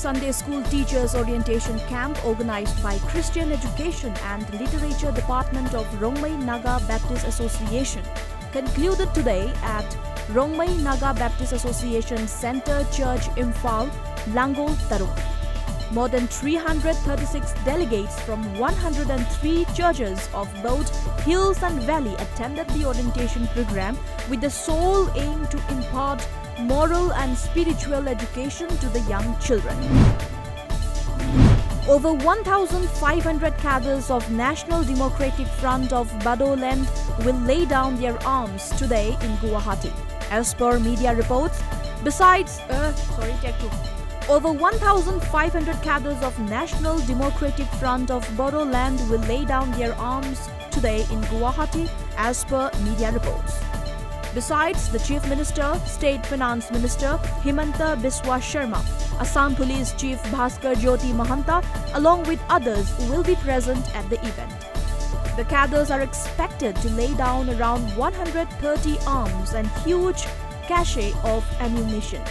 Sunday School Teachers Orientation Camp organized by Christian Education and Literature Department of Rongmei Naga Baptist Association concluded today at Rongmei Naga Baptist Association Center Church, Imphal, Langol, Tarong. More than 336 delegates from 103 churches of both hills and valley attended the orientation program with the sole aim to impart moral and spiritual education to the young children. Over 1,500 cadres of National Democratic Front of Bodoland will lay down their arms today in Guwahati. As per media reports, over 1,500 cadres of National Democratic Front of Bodoland will lay down their arms today in Guwahati, as per media reports. Besides, the Chief Minister, State Finance Minister Himanta Biswa Sharma, Assam Police Chief Bhaskar Jyoti Mahanta, along with others, will be present at the event. The cadres are expected to lay down around 130 arms and huge cache of ammunition.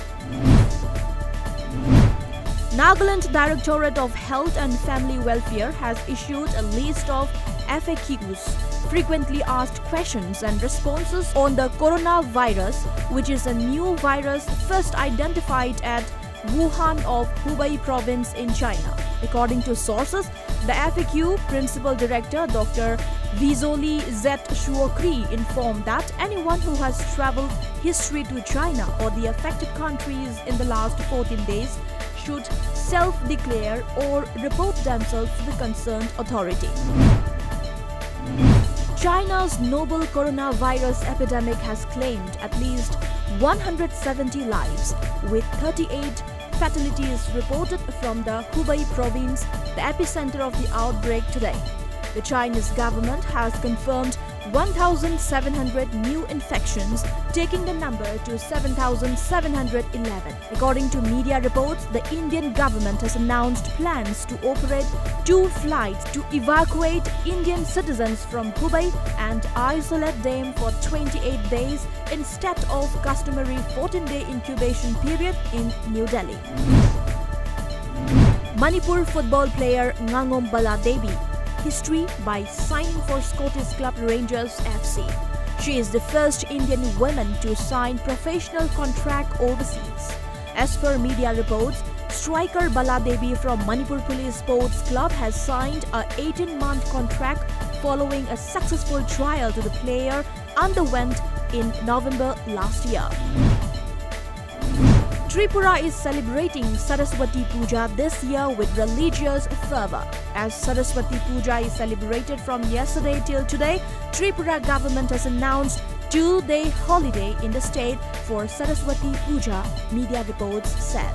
Nagaland Directorate of Health and Family Welfare has issued a list of FAQs, frequently asked questions and responses on the coronavirus, which is a new virus first identified at Wuhan of Hubei province in China. According to sources, the FAQ Principal Director Dr. Vizoli Z. Shuokri informed that anyone who has traveled history to China or the affected countries in the last 14 days should self-declare or report themselves to the concerned authority. China's novel coronavirus epidemic has claimed at least 170 lives, with 38 fatalities reported from the Hubei province, the epicenter of the outbreak today. The Chinese government has confirmed 1,700 new infections, taking the number to 7,711. According to media reports, the Indian government has announced plans to operate 2 flights to evacuate Indian citizens from Hubei and isolate them for 28 days instead of customary 14-day incubation period in New Delhi. Manipur football player Ngangom Baladevi history by signing for Scottish club Rangers FC. She is the first Indian woman to sign professional contract overseas. As per media reports, striker Baladevi from Manipur Police Sports Club has signed a 18-month contract following a successful trial to the player underwent in November last year. Tripura is celebrating Saraswati Puja this year with religious fervor. As Saraswati Puja is celebrated from yesterday till today, Tripura government has announced 2-day holiday in the state for Saraswati Puja, media reports said.